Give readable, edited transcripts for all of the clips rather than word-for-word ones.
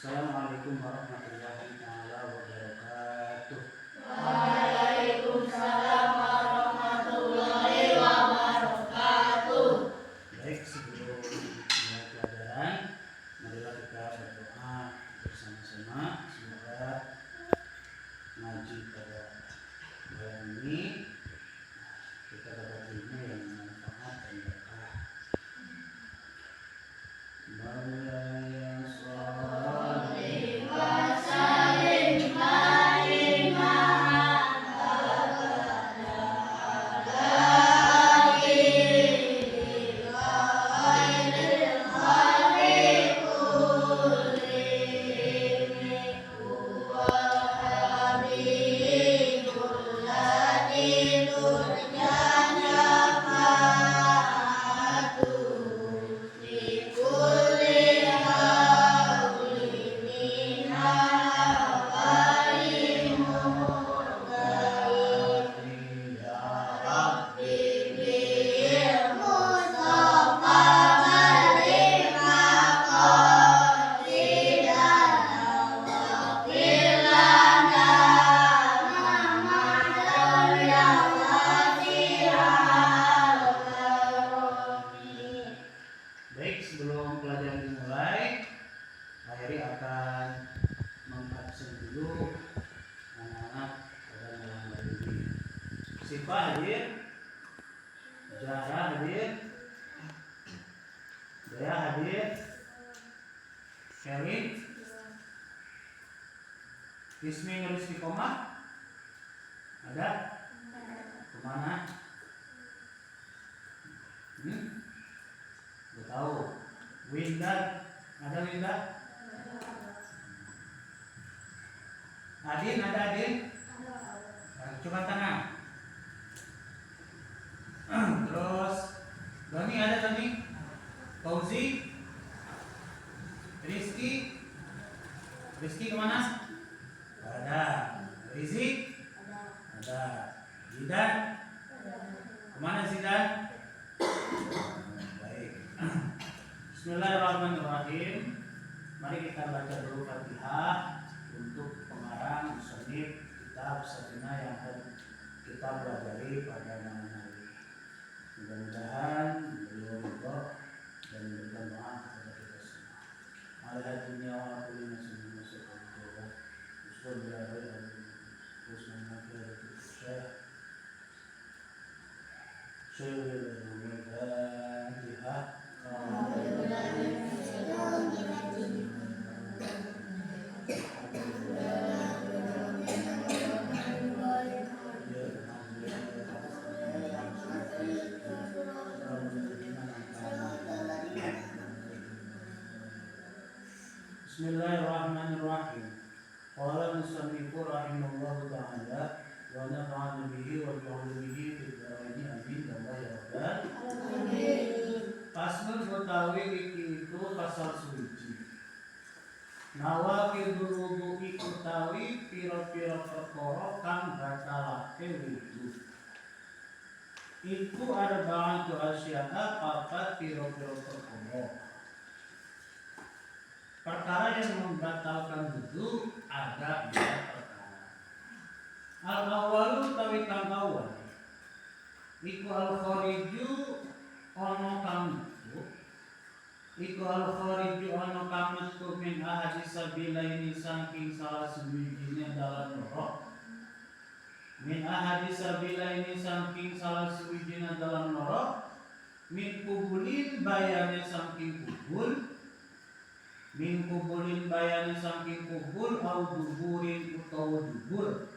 Assalamualaikum warahmatullahi taala wabarakatuh. Waalaikumsalam warahmatullahi wabarakatuh. Baik, sebelum mulai pelajaran, marilah kita berdoa bersama-sama. Semoga ngaji pada malam ini kita dapat ilmu yang bermanfaat dan berkah. Baik, sebelum pelajaran dimulai, Hayri akan mengabsen dulu anak-anak pada malam hari ini. Sipa hadir, Zahra hadir, Dea hadir, Sherin, Rizmi nulis di koma, ada? Kemana? Gak tahu. Winda, ada Winda? Adin, ada Adin? Coba tangan. Terus Doni, ada Doni? Fauzi, Rizky kemana? Ada. Rizik? Ada. Zidan? Kemana Zidan? Baik. Bismillahirrahmanirrahim. Mari kita baca dulu Fatihah untuk pengarang musannif kitab Safinah yang akan kita pelajari pada malam hari ini. Mudah-mudahan beliau ridho dan memberikan maaf kepada kita semua. Alhamdulillah dunia wa kulli nafsin masukun jawab. Bismillahirrahmanirrahim. Qala musannifu rahimahullahu ta'ala wa nafa'ana bihi wa bi'ulumihi fid dharain amin ya rabbal alamin. Faslun utawi iki itu pasal suci. Nawaqidul wudu'i utawi pira-pira perkara kang batalake wudu. Iku arba'atu asya'a papat pira-pira perkara. Perkara yang membatalkan wudu ada 4 perkara. Al-awwalu utawi kang awal iku al-khariju ana kang metu. Iku al-khariju ana kang metu min ahadis sabilaini saking salah suwijine dalan loro. Min ahadis sabilaini saking salah suwijine dalan loro. Min kubulin bayane saking kubul. Min kubulin bayani saking kubul au duburin utawa dubur.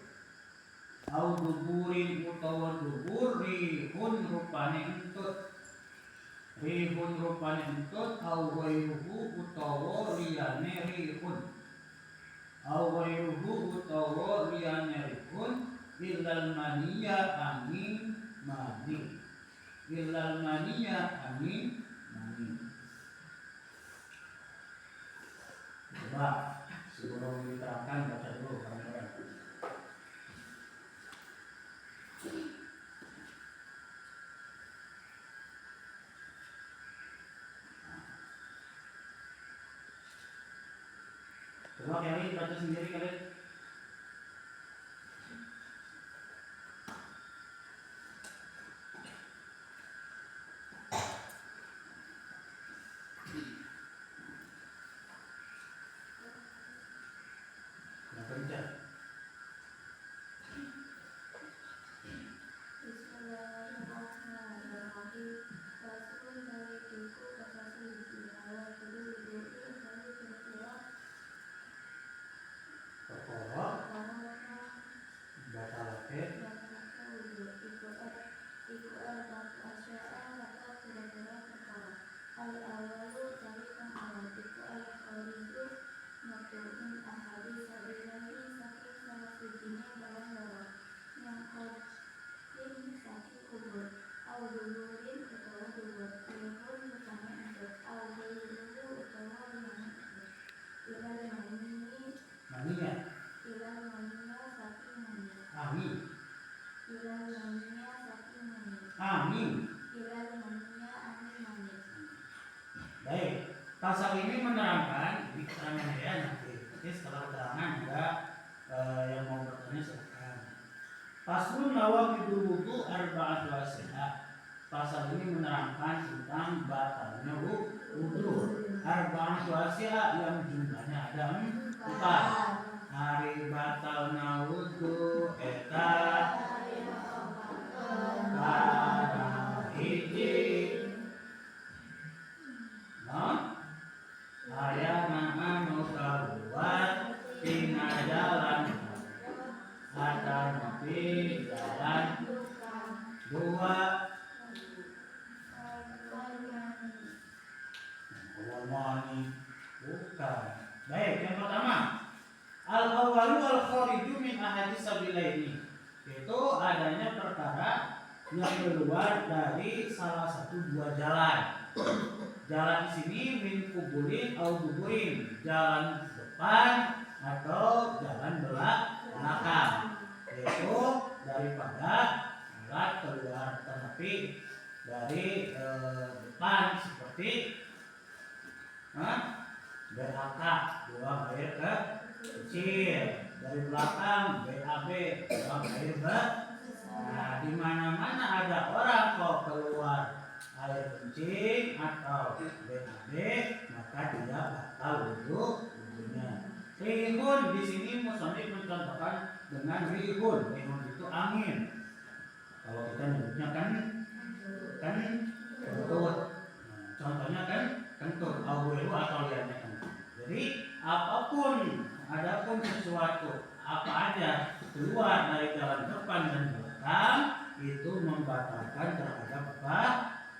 Au duburin utawa dubur rihun rupane entut. Rihun rupane entut au ghairuhu utawa liyane rihun. Au ghairuhu utawa liyane rihun illal maniya angin mani. Illal maniya angin mani. Coba sebelum diterangkan baca dulu kawan-kawan. Coba kalian baca sendiri kalian. Yang kencang. Maninya? Amin. Amin. Baik, pasal ini menerangkan di keterangan ya nanti. Setelah keterangan juga yang mau bertanya silakan. Faslun nawaqidul wudu arba'atu asyiah. Pasal ini menerangkan tentang batalnya wudu. Arba'atu asyiah yang jumlahnya ada 4. Hari batalna wudu eta kana hiji ayana anu kaluar tina jalan atau nabi jalan 2 mani bukan. Baik, yang pertama al-awwalu al-khariju min ahadits sabilaini, yaitu adanya perkara yang keluar dari salah satu 2 jalan. Jalan di sini min kubulin au duburin, jalan depan atau jalan belakang, yaitu daripada alat keluar tetapi dari depan seperti BAK, buang air kecil, dari belakang BAB, buang air besar. Nah, di mana-mana ada orang kok keluar air kencing atau BAB, maka dia batal wudunya. Rihun di sini musannif mencontohkan dengan rihun. Rihun itu angin. Kalau kita nyebutnya kan kentut. Contohnya kan kentut, aweru atau liarnya kentut. Jadi apapun, adapun sesuatu apa aja keluar dari jalan depan dan belakang itu membatalkan terhadap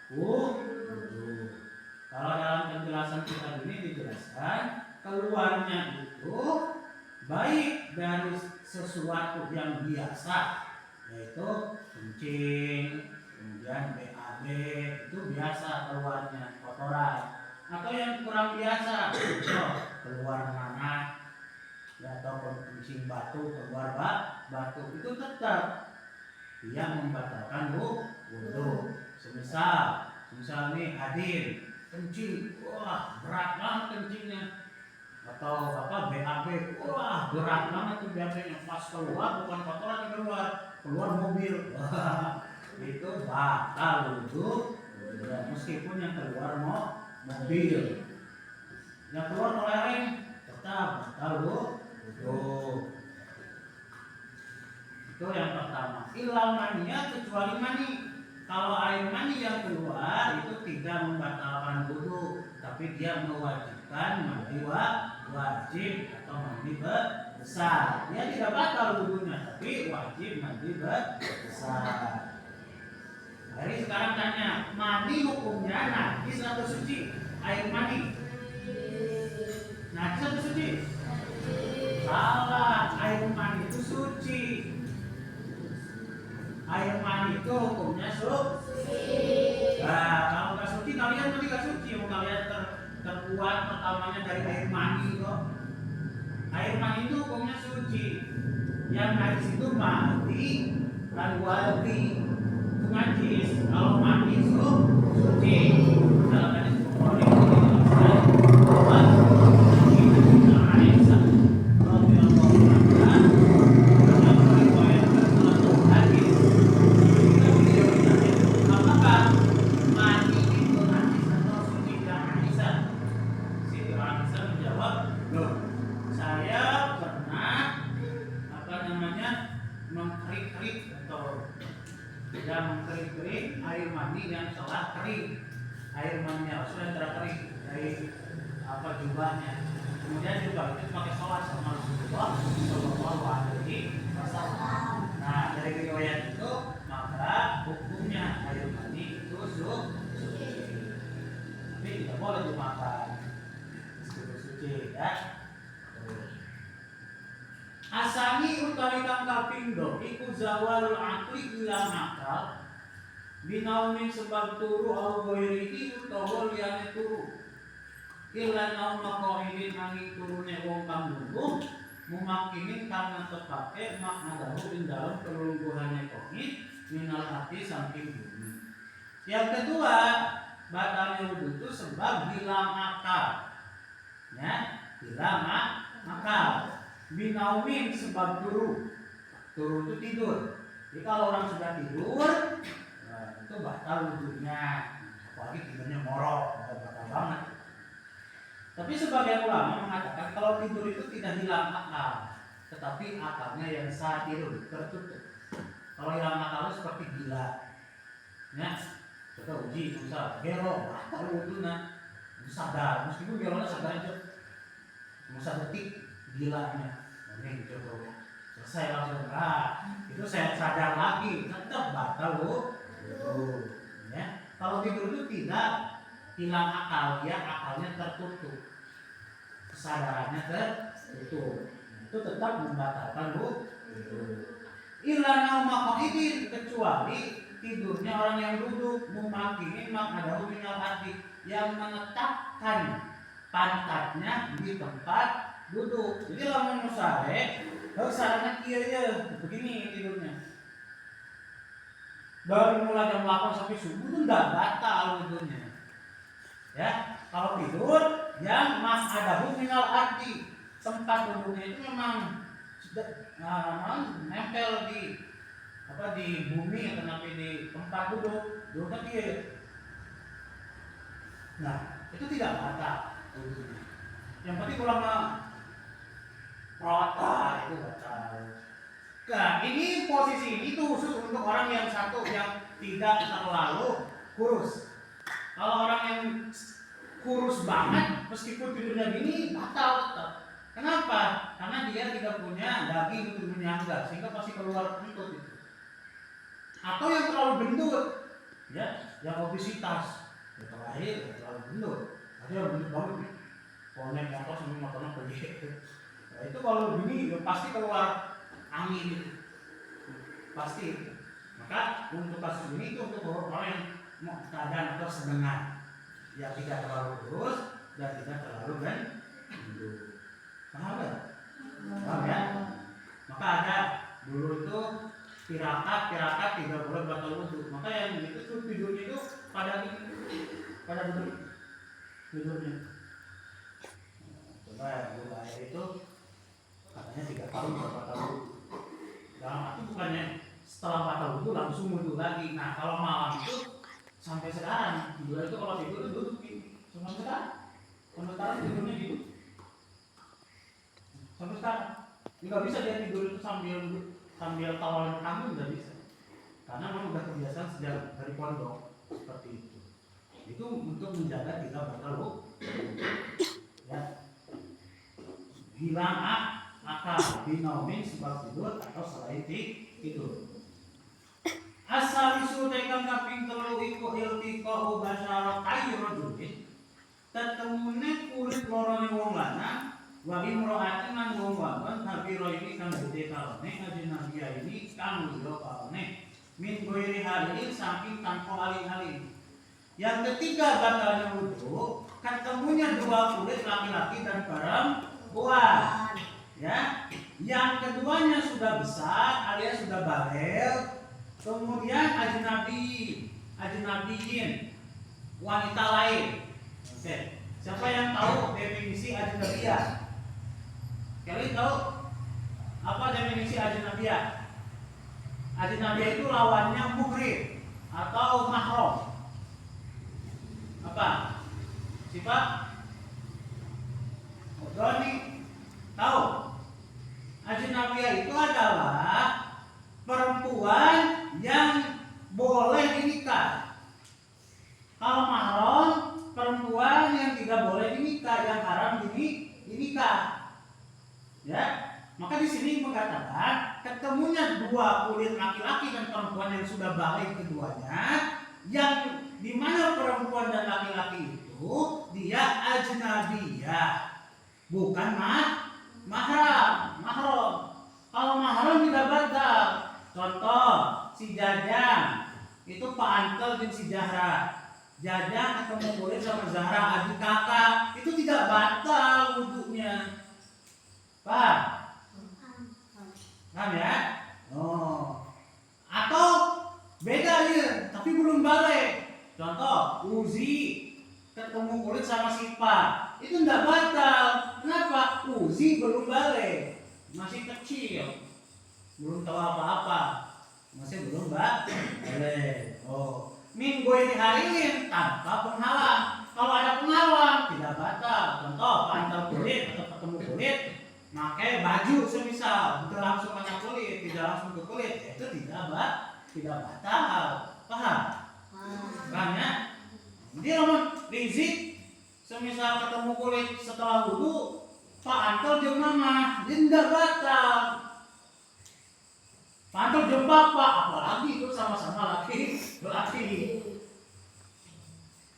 wudu. Kalau dalam penjelasan kita ini dijelaskan keluarnya itu baik dari sesuatu yang biasa, yaitu kencing, kemudian BAB itu biasa keluarnya kotoran, atau yang kurang biasa keluar nanah ya, atau kencing batu keluar batu, itu tetap dia membatalkan wudu. Semisal nih hadir kencing, wah berat banget kencingnya, atau BAB, wah berat banget tuh BAB-nya, pas keluar bukan kotoran yang keluar mobil, wah itu batal wudu. Meskipun yang keluar mobil, yang keluar oleh tetap batal wudu. Itu yang pertama. Ilal mania, kecuali mani. Kalau air mani yang keluar itu tidak membatalkan wudu, tapi dia mewajibkan mandi wajib atau mandi besar. Dia tidak batal wudunya, tapi wajib mandi besar. Jadi sekarang tanya, mandi hukumnya najis atau suci? Air mani najis atau suci? Salah, air mani itu suci. Air mani itu hukumnya suci. Nah, kalau nggak suci kalian mandi nggak suci. Kalian terbuat pertamanya dari air mani kok. Air mani itu hukumnya suci. Yang najis itu mandi dan wadi. Itu najis. Kalau mandi itu suci. Dalam hadis Bukhari dijelaskan bahwa suci itu air Loh, saya pernah mengkerik-kerik atau tidak mengkerik-kerik air mani yang telah kering, air maninya sudah telah kering dari jubahnya. Kemudian juga itu pakai sholat sama Rasulullah Shallallahu Alaihi Wasallam. Nah, dari riwayat itu maka hukumnya air mani itu suci, tapi tidak boleh dimakan meskipun suci ya. Asani utawi kang kapindo iku zawalul akli ilang akal binaumin sebab turu au goiri utawa liyane turu ilan au makoidin angin turune wong kang lungguh mumakinin karena tepake makna dahu ing dalam kelungguhannya kongit minal hati samping bumi. Yang kedua batalnya wudhu itu sebab hilang akal ya, hilang akal. Binaumin sebab turu itu tidur. Jadi kalau orang sudah tidur, itu batal wudhunya, apalagi tidurnya morok, batal banget. Tapi sebagian ulama mengatakan kalau tidur itu tidak hilang akal, tetapi akalnya yang saat tidur tertutup. Kalau hilang akal itu seperti gila, ya kita uji misal gelo, batal wudhunya, sadar, meskipun gelonya sadar aja, cuma detik gilanya. Ini coba selesai langsung itu saya sadar lagi tetap batal ya. Kalau tidur itu tidak hilang akal, ya akalnya tertutup, kesadarannya tertutup, itu tetap membatalkan ilana makoidin kecuali tidurnya orang yang duduk mumakinin maknadahu minal hati yang menetapkan pantatnya di tempat duduk. Jadi lamun musare, harus sarana kieu ya, begini tidurnya. Dari mulai jam 8 sampai subuh itu enggak batal wudhunya. Ya, kalau tidur yang ma'adahu minal ardi, tempat duduknya itu memang nempel di di bumi atau di tempat duduknya kieu. Nah, itu tidak batal wudhunya. Yang penting ulama rota itu batal. Nah, ini posisi ini tuh khusus untuk orang yang satu yang tidak terlalu kurus. Kalau orang yang kurus banget, meskipun tidurnya gini batal tetap. Kenapa? Karena dia tidak punya daging untuk menyangga, sehingga pasti keluar ikut itu. Atau yang terlalu gendut, ya, yang obesitas, yang terakhir terlalu gendut. Ada yang gendut banget nih, konek motor sambil motornya pergi. Nah, itu kalau begini pasti keluar angin itu, pasti. Maka untuk kasus ini itu untuk orang yang mau keadaan atau sedang, ya tidak terlalu kurus dan tidak terlalu gendut. Paham ya? Paham ya? Maka ada dulu itu tirakat tidak boleh batal wudhu. Maka yang itu tuh tidurnya itu pada duduk tidurnya. Coba ya, guru ayah itu katanya 3 tahun batal wudhu. Dalam arti bukannya setelah batal wudhu langsung wudhu lagi. Nah kalau malam itu sampai sekarang tidur itu kalau tidur itu duduk gini. Sampai sekarang tidurnya gitu. Sampai sekarang nggak bisa dia tidur itu sambil tawaran kamu, nggak bisa, karena memang udah kebiasaan sejak dari pondok seperti itu. Itu untuk menjaga tidak batal ya, hilang akal binaumin sebab tidur atau selain tidur. Asal isu tekan kaping telu iku iltiqa'u basyaratai rajulin, tetemune kulit lorone wong lanang wa imra'atin lan wong wadon habiro ini kang gede kalone ajnabiya ini kang lilo kalone min ghairi halin saking tanpa alih-alih. Yang ketiga batalnya wudhu ketemunya 2 kulit laki-laki dan perempuan, ya. Yang keduanya sudah besar alias sudah balik, kemudian ajnabiyin wanita lain. Oke. Siapa yang tahu definisi ajnabiyah? Kalian tahu apa definisi ajnabiyah? Ajnabiyah itu lawannya muhrim atau mahram. Apa? Sifat Doni Maka di sini mengatakan ketemunya dua kulit laki-laki dan perempuan yang sudah balik keduanya, yang dimana perempuan dan laki-laki itu dia ajnabiyah, bukan mahram. Kalau mahram tidak batal. Contoh si Jajang itu Pak Antel dan si Zahra. Jajang ketemu kulit sama Zahra adik kakak, itu tidak batal wudunya. Paham? Paham ya? Oh. Atau beda ya, tapi belum balik. Contoh, Uzi ketemu kulit sama Sipa, itu tidak batal. Kenapa? Uzi belum balik, masih kecil, belum tahu apa-apa, masih belum balik. Oh, minggu ini hari ini tanpa penghalang. Kalau ada penghalang tidak batal. Contoh, pantal kulit atau ketemu kulit, pakai baju semisal, itu langsung kena kulit, tidak langsung ke kulit, itu tidak batal. Paham? Paham ya? Jadi lamun rizik semisal ketemu kulit setelah wudu, Pak Antel jeung mama, dia tidak batal. Pak Antel jeung bapak, apalagi itu sama-sama laki.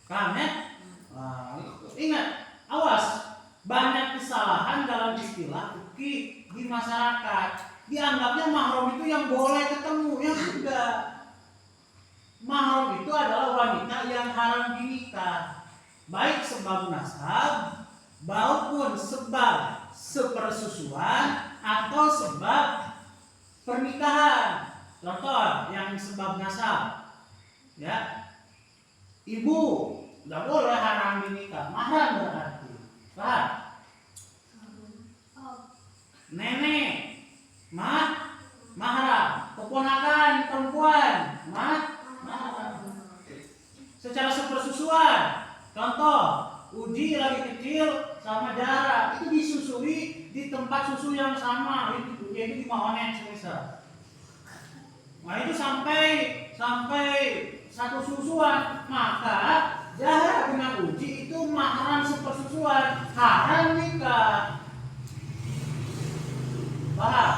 Paham ya? Nah, ingat, awas, banyak kesalahan dalam istilah fikih di masyarakat. Dianggapnya mahram itu yang boleh ketemu, yang tidak. Mahram itu adalah wanita yang haram dinikah, baik sebab nasab maupun sebab sepersusuan atau sebab pernikahan. Contoh yang sebab nasab, ya, ibu tidak boleh haram dinikah, mahram berarti. Paham? Nenek, mahram. Keponakan perempuan, mahram. Secara sepersusuan, contoh Uji lagi kecil sama Zahra, itu disusui di tempat susu yang sama, yaitu di Mahonet semisal. Nah itu sampai satu susuan, maka Zahra dengan Uji itu mahram sepersusuan, haram nikah. Paham?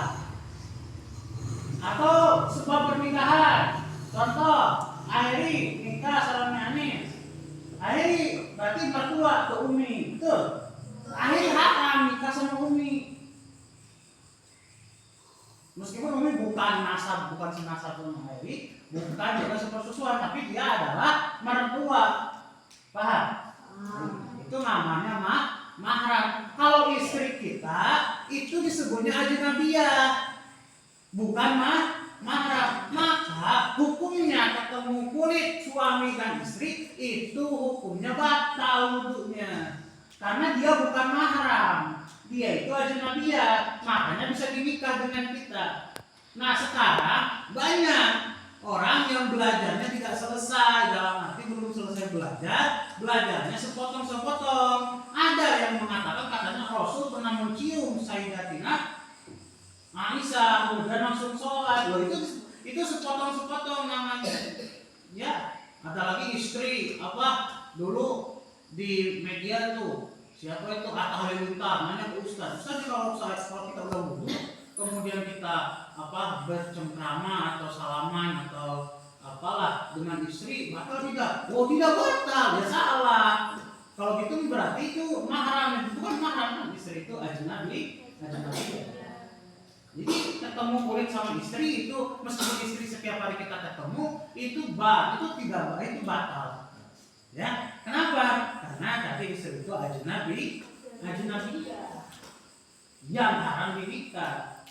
Atau sebab pernikahan, contoh Airi nikah sama Anis. Airi berarti mertua ke Umi, betul? Airi haram nikah sama Umi. Meskipun Umi bukan nasab, bukan senasab sama Airi, bukan juga sepersusuan, tapi dia adalah mertua. Paham? Itu namanya mahram. Kalau istri kita itu disebutnya ajnabiyah, bukan mahram. Maka hukumnya ketemu kulit suami dan istri itu hukumnya batal wudunya, karena dia bukan mahram, dia itu ajnabiyah, makanya bisa dinikah dengan kita. Nah sekarang banyak orang yang belajarnya tidak selesai, dalam arti belum selesai belajarnya sepotong-sepotong. Ada yang mengatakan katanya Rasul pernah mencium Sayyidatina Aisyah, kemudian langsung sholat. Loh, itu sepotong-sepotong namanya. Ya, ada lagi istri dulu di media tuh, siapa itu Atta Halilintar, nanya ke Ustaz kalau kita udah wudu, kemudian kita bercengkrama atau salaman atau apalah dengan istri, batal tidak? Oh tidak batal, ya salah. Kalau gitu berarti itu mahram, bukan mahram, istri itu ajnabi. Jadi ketemu kulit sama istri itu, meskipun istri setiap hari kita ketemu, itu tidak baik, itu batal. Ya, kenapa? Karena tadi istri itu ajnabi yang haram dinikah,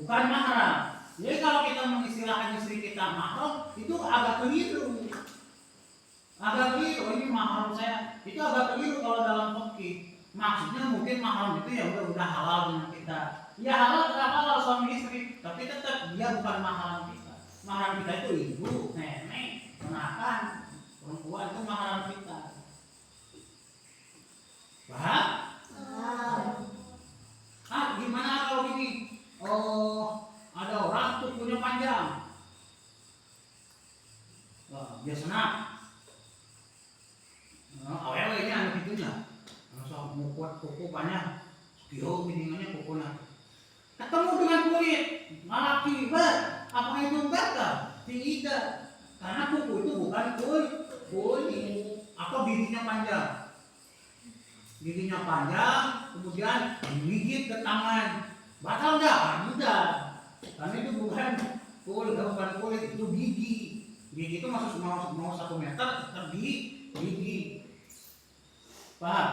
bukan mahram. Jadi kalau kita mengistilahkan istri kita mahram, itu agak keliru. Ini mahram saya, itu agak keliru kalau dalam fikih. Maksudnya mungkin mahram itu ya udah halal dengan kita. Ya halal kalau suami istri, tapi tetap dia bukan mahram kita. Mahram kita itu ibu, nenek, ponakan, perempuan, itu mahram kita. Paham? Gimana kalau gini? Oh, ada orang kukunya panjang. Biasanya awewe ini anak itunya. Langsung mukuat kuku banyak. Yo, biningannya kukunya. ketemu dengan kulit laki, apa itu batal? Tidak, karena kuku itu bukan kulit. Apa giginya panjang? Giginya panjang, kemudian digigit ke tangan, batal nggak? Tidak, karena itu bukan kulit, itu gigi. Gigi itu mau 1 meter tetap di gigi. Paham?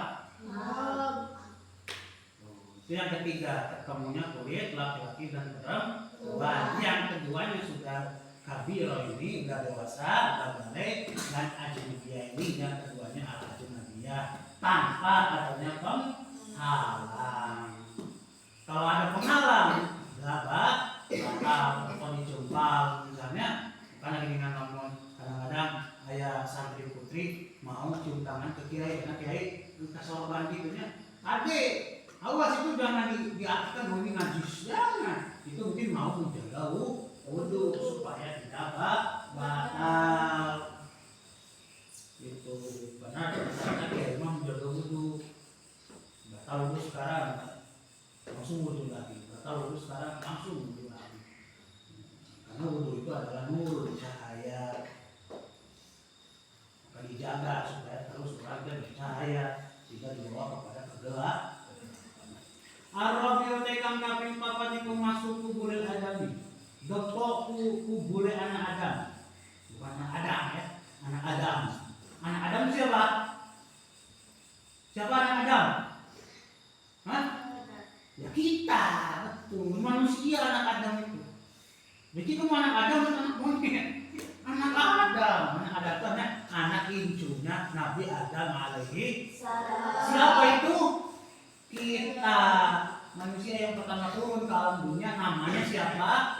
Itu yang ketiga, ketemunya kulit laki-laki dan perempuan. Yang keduanya sudah kabiro ini, sudah dewasa, sudah balik, dan ajnabiyah ini yang keduanya al-ajnabiyah tanpa adanya penghalang. Kalau ada penghalang, batal atau dijumpal misalnya, bukan lagi dengan ngomong kadang-kadang ayah santri putri mau cium tangan ke kiai, karena kiai kesorban gitunya. Adik, awas itu jangan diartikan ini najis, jangan. Itu mungkin mau menjaga wudhu supaya tidak batal. Itu benar, karena kiai memang menjaga wudhu. Batal wudhu sekarang langsung wudhu lagi, batal wudhu sekarang langsung wudhu lagi. Karena wudhu itu adalah nur, cahaya. Maka dijaga supaya terus berada bercahaya, tidak dibawa kepada kegelapan. Ar-Rabi'u tekang kaping papat iku masuk kubulil adami. Gepok kubule anak Adam. Bukan anak Adam ya, anak Adam. Anak Adam siapa? Siapa anak Adam? Hah? Ya kita, betul. Manusia anak Adam itu. Jadi kamu anak Adam atau anak monyet? Anak Adam. Anak Adam itu anak incunya Nabi Adam alaihi salam. Siapa itu? Kita, manusia yang pertama turun ke alam dunia, namanya siapa?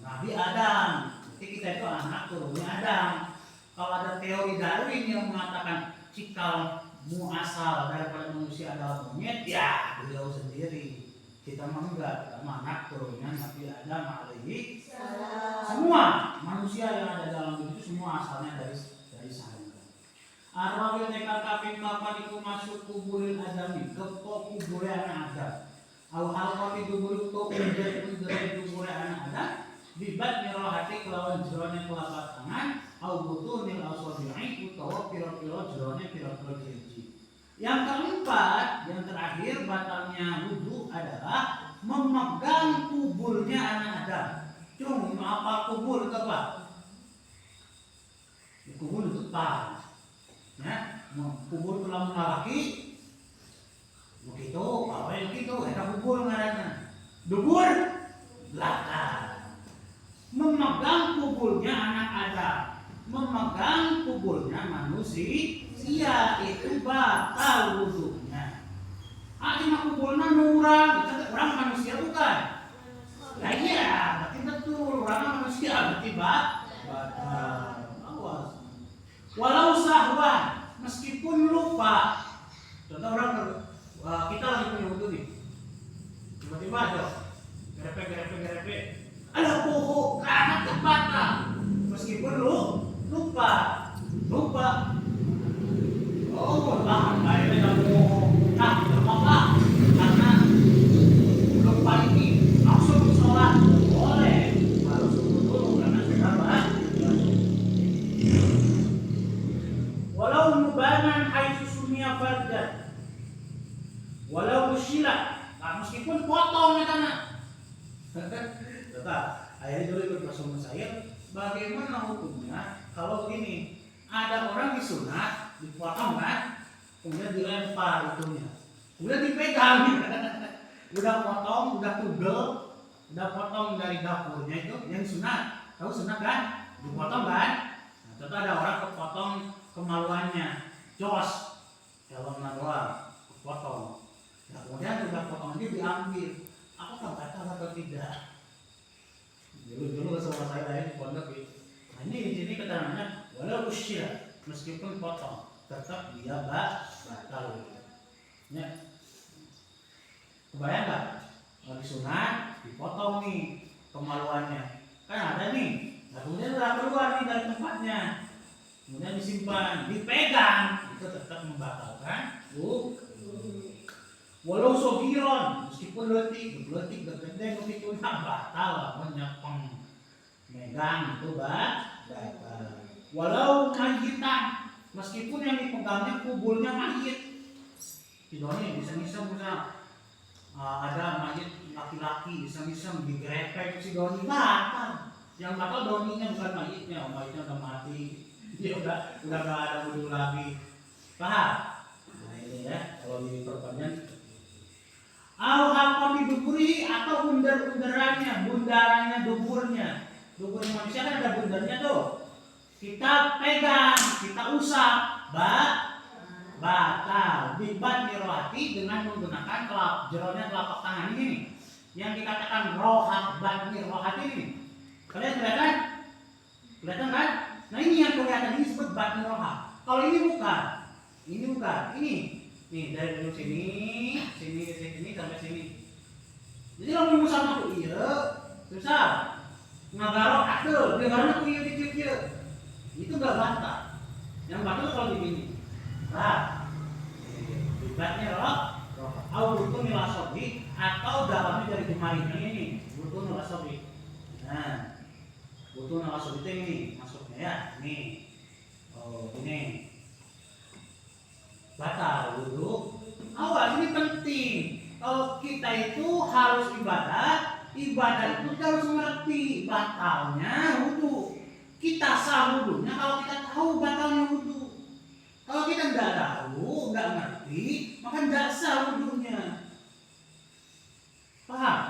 Nabi Adam. Jadi kita itu anak turunnya Adam. Kalau ada teori Darwin yang mengatakan cikal muasal daripada manusia adalah monyet, ya beliau sendiri. Kita mah enggak, kita anak turunnya Nabi Adam alaihi salam. Semua manusia yang ada dalam dunia itu semua asalnya dari sana. Ar-Rabi'u tekang kaping papat iku masuk kuburil adami, gepok kubure anak Adam. Au halqati kubur to undere kubure anak Adam, bibat mirahati kelawan jerone telapak tangan, au butunil asabi'i utawa pira-pira jerone pira-pira jiji. Yang keempat, yang terakhir batalnya wudu adalah memegang kuburnya anak Adam. Cuma apa kubur itu apa? Kubur itu depan. Ya, kubur tulang laki begitu, apa yang begitu, kita kubur ngaranna. Dubur belakang. Memegang kuburnya anak Adam, memegang kuburnya manusia itu batal wudunya. Cuma kuburnya nurang, orang manusia bukan? Nah iya, berarti betul, orang manusia berarti batal. Awas. Walau sahwan, meskipun lupa. Contoh orang kita lagi punya wudhu nih, tiba-tiba ada gerepek, ada poho karena terbata. Meskipun lupa. Oh, akhirnya kamu apa? Karena lupa ini langsung sholat boleh, harus dulu karena sudah walau mubanan haitsu sumia fardan walau usyila, meskipun potong ya tanah. Tetap akhirnya dulu ikut bersama saya, bagaimana hukumnya kalau begini, ada orang disunat dipotong kan, kemudian dilempar itunya, kemudian dipegang. Udah potong, udah tugel, udah potong dari dapurnya itu yang sunat, tahu sunat kan, dipotong kan. Nah, ternyata ada orang kepotong kemaluannya, jos, helmnya doang, potong. Nah, kemudian udah potong itu diambil. Apakah batal atau tidak? Dulu sama saya di pondok itu. Nah, ini di sini keterangannya walau usyir, meskipun potong, tetap dia batal. Ya. Kebayang nggak? Kalau disunat, dipotong nih kemaluannya, kan ada nih. Nah, kemudian udah keluar nih dari tempatnya. Kemudian disimpan, dipegang, itu tetap membatalkan. Walau sogiron, meskipun letik, gede itu batal namanya megang itu batal. Walau mayitan, meskipun yang dipegangnya kuburnya mayit. Tidaknya bisa-bisa ada mayit laki-laki bisa-bisa digrepek si doni batal. Yang batal doninya bukan mayitnya, mayitnya udah mati, dia udah gak ada wudhu lagi. Paham? Nah ini ya, kalau diperpanjang al-halqa duburi atau bundarannya duburnya. Duburnya manusia kan ada bundarnya tuh. Kita pegang, kita usap, batal. Bibat rohati dengan menggunakan jeronya telapak tangan ini. Yang dikatakan rohat batni rohati ini. Kalian kelihatan? Kelihatan kan? Nah ini yang kelihatan ini disebut batni rohat. Kalau ini bukan. Ini. Nih dari dulu sini sampai sini. Jadi kalau mau sama tuh iya, susah. Ngagarok atuh, dengarnya tuh iya dikit. Itu enggak batal. Yang batal kalau begini. Nah, bibatnya roh, au butun milasobi atau dalamnya dari jemarinya ini, butun milasobi. Nah, butun milasobi itu ini masuknya ya, nih. Oh, ini. Batal wudhu. Awas ini penting. Kalau kita itu harus ibadah itu harus mengerti batalnya wudhu. Kita sah wudhunya kalau kita tahu batalnya wudhu. Kalau kita nggak tahu, nggak ngerti, maka nggak sah wudhunya. Paham?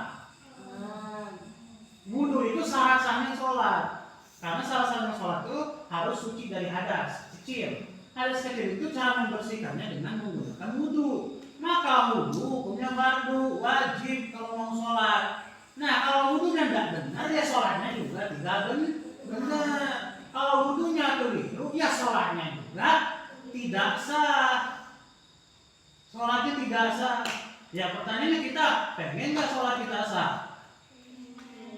Wudhu itu syarat sahnya sholat. Karena syarat sahnya sholat itu harus suci dari hadas kecil. Hadas kecil itu cara membersihkannya dengan menggunakan wudhu. Maka wudhu hukumnya fardu, wajib kalau mau sholat. Nah kalau wudhunya nggak benar ya sholatnya juga tidak benar. Kalau wudhunya keliru ya sholatnya juga tidak sah. Sholatnya tidak sah. Ya pertanyaannya kita pengen nggak sholat kita sah?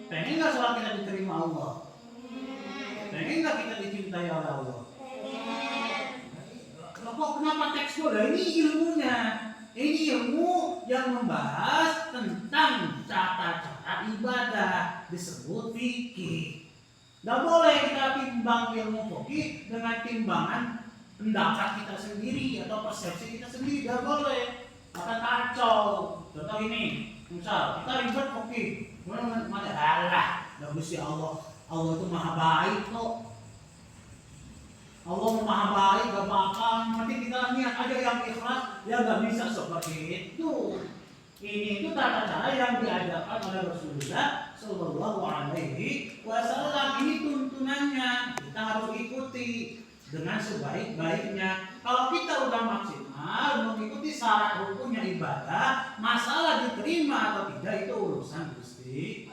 Pengen nggak sholat kita diterima Allah? Pengen nggak kita dicintai oleh Allah? Kok kenapa tekstur? Ini ilmunya. Ini ilmu yang membahas tentang cara-cara ibadah disebut fikih. Gak boleh kita timbang ilmu fikih dengan timbangan pendapat kita sendiri atau persepsi kita sendiri. Gak boleh. Akan kacau. Contoh ini, misal kita ribet fikih, mana Allah, gak bisa Allah. Allah itu maha baik kok. Allah maha baik, gak apa-apa. Nanti kita niat aja yang ikhlas, ya gak bisa seperti itu. Ini itu tata cara yang diajarkan oleh Rasulullah Shallallahu Alaihi Wasallam. Ini tuntunannya, kita harus ikuti dengan sebaik-baiknya. Kalau kita udah maksimal mengikuti syarat hukumnya ibadah, masalah diterima atau tidak itu urusan Gusti.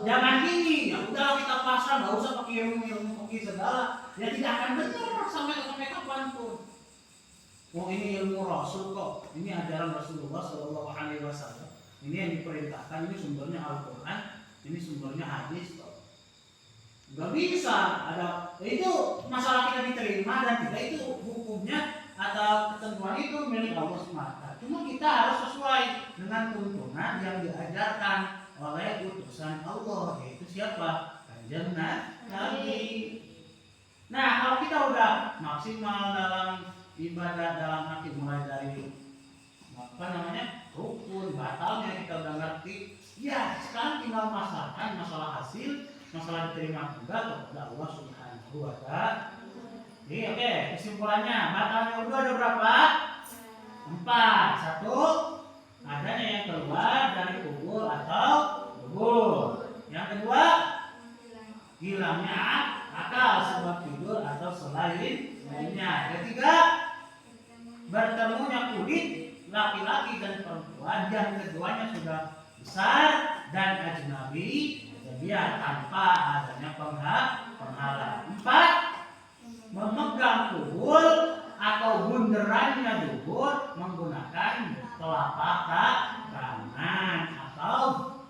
Jangan gini, ya udah kita pasrah, nggak usah pakai ilmu segala, ya tidak akan benar sampai kapanpun. Oh ini ilmu Rasul kok, ini ajaran Rasulullah Shallallahu Alaihi Wasallam. Ini yang diperintahkan, ini sumbernya Al-Quran, ini sumbernya hadis kok. Gak bisa ada itu masalah kita diterima dan tidak itu hukumnya atau ketentuan itu milik Allah semata. Cuma kita harus sesuai dengan tuntunan yang diajarkan oleh utusan Allah, yaitu siapa? Kanjeng Nabi. Nah kalau kita udah maksimal dalam ibadah, dalam arti mulai dari rukun batalnya kita udah ngerti, ya sekarang tinggal masalah hasil, masalah diterima enggak kepada Allah Subhanahu wa Ta'ala. Jadi oke, kesimpulannya batalnya wudhu ada berapa? 4. 1, adanya yang keluar dari kubur atau dubur. Yang kedua, hilangnya akal sebab tidur atau selain lainnya. Ketiga, bertemunya kulit laki-laki dan perempuan yang keduanya sudah besar dan ajnabi, dia tanpa adanya penghalang. 4, memegang kubur atau bunderannya dubur menggunakan telapak tangan atau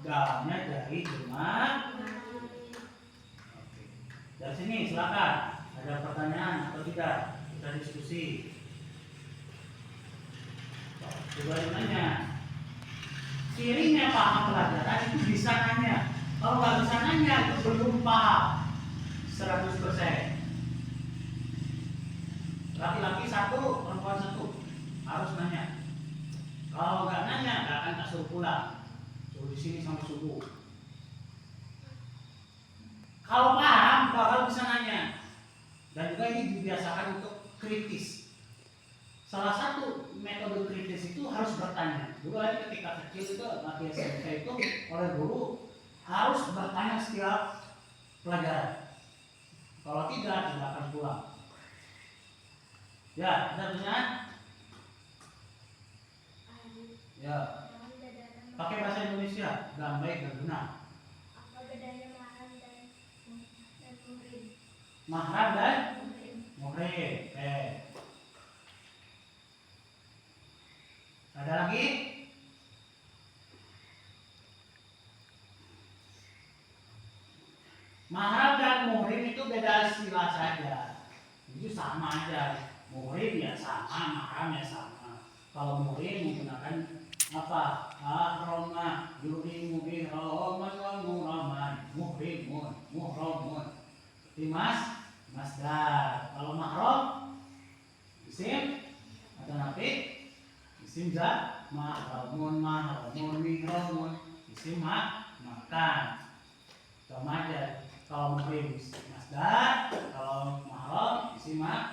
dalamnya dari jemaah. Dari sini silakan ada pertanyaan atau tidak, kita diskusi. Coba nanya. paham pelajaran itu bisa nanya. Kalau nggak bisa nanya itu belum paham 100%. Laki-laki satu, perempuan satu harus nanya. Kalau nggak nanya nggak akan tak suruh pulang. Suruh di sini sampai subuh. Kalau paham bakal bisa nanya. Dan juga ini dibiasakan untuk kritis. Salah satu metode kritis itu harus bertanya. Dulu aja ketika kecil itu lagi SMK itu oleh guru harus bertanya setiap pelajaran. Kalau tidak akan pulang. Ya, ada pertanyaan? Ya. Pakai bahasa Indonesia, dengan baik dan benar. Apa bedanya mahram dan muhrim? Mahram dan muhrim. Oke. Ada lagi? Mahram dan muhrim itu beda istilah saja. Itu sama aja. Muhrim ya sama, mahram ya sama. Kalau muhrim menggunakan apa? Ahrama, yurimu ihraman wa muhraman, muhrimun, muhramun. Mas, masdar. Kalau mahram isim atau nafi, isim zat, mahramun, mahramun, mihramun, isim makan. Sama aja. Kalau muhrim masdar, kalau mahram isim makan.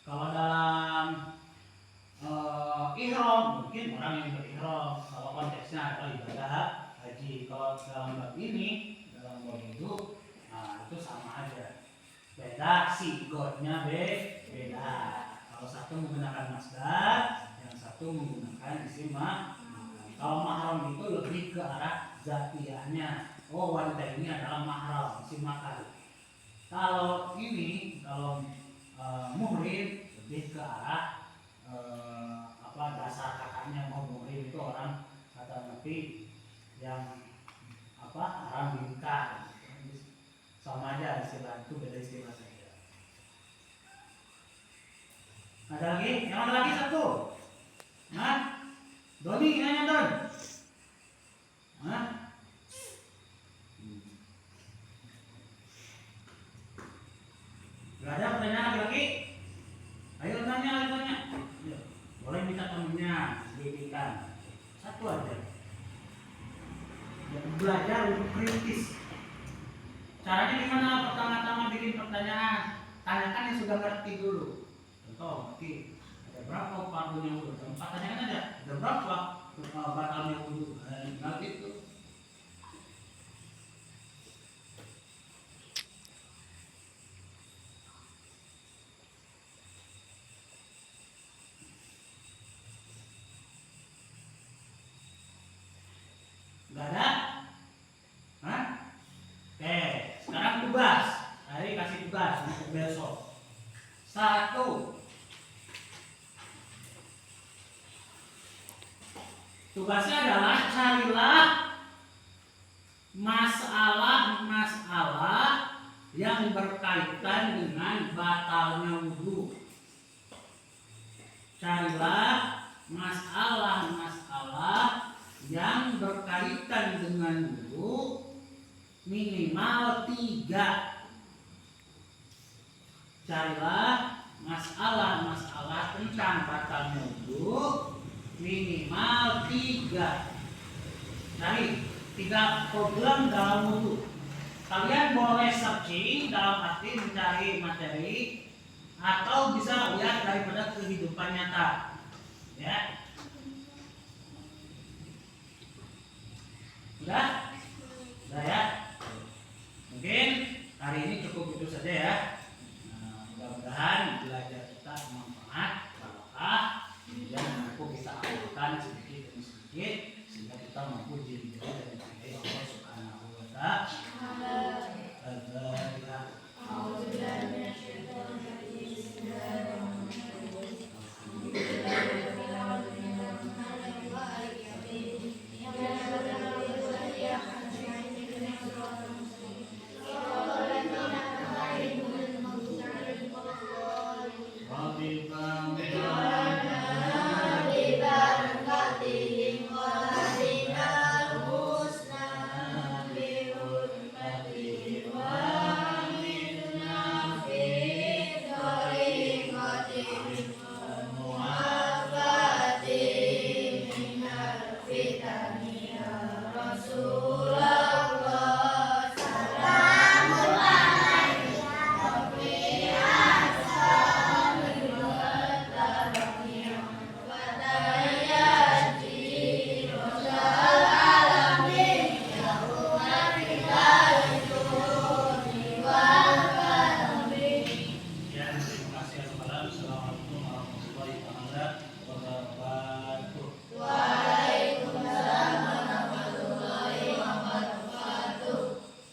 Kalau dalam ihram mungkin orang yang berihram. Kalau konteksnya adalah ibadah haji. Kalau dalam bab ini, dalam bab itu, nah itu sama aja. Beda sigotnya beda. Kalau satu menggunakan masdar, yang satu menggunakan isim makan. Kalau mahram itu lebih ke arah zatiahnya. Oh, wanita ini adalah mahram, isim makan. Kalau ini, kalau muhrim lebih ke arah dasar kakaknya. Mau muhrim itu orang kata Nabi yang haram dinikah. Sama aja istilah itu, beda istilah saja. Ada lagi? Yang ada lagi satu? Nah, Doni nanya Don. Hah? Gak ada pertanyaan lagi? Ayo tanya. Ya, boleh minta temennya, didikan. Satu aja. Ya, belajar untuk kritis. Caranya gimana? Pertama-tama bikin pertanyaan. Tanyakan yang sudah ngerti dulu. Contoh, ngerti. Ada berapa fardunya wudhu? Empat tanyakan aja. Ada berapa batalnya wudhu? Nah, gitu. Gak ada? Hah? Oke, sekarang tugas. Hari kasih tugas untuk besok. Satu, tugasnya adalah carilah masalah-masalah yang berkaitan dengan batalnya wudhu. Carilah masalah-masalah yang berkaitan dengan wudhu minimal 3. Carilah masalah-masalah tentang batalnya wudhu minimal 3. Cari 3 problem dalam wudhu. Kalian boleh searching dalam arti mencari materi atau bisa lihat daripada kehidupan nyata. Ya. Sudah? Sudah ya? Mungkin hari ini cukup itu saja ya. Nah, mudah-mudahan belajar kita bermanfaat, barokah, kemudian mampu kita amalkan sedikit demi sedikit sehingga kita mampu jadi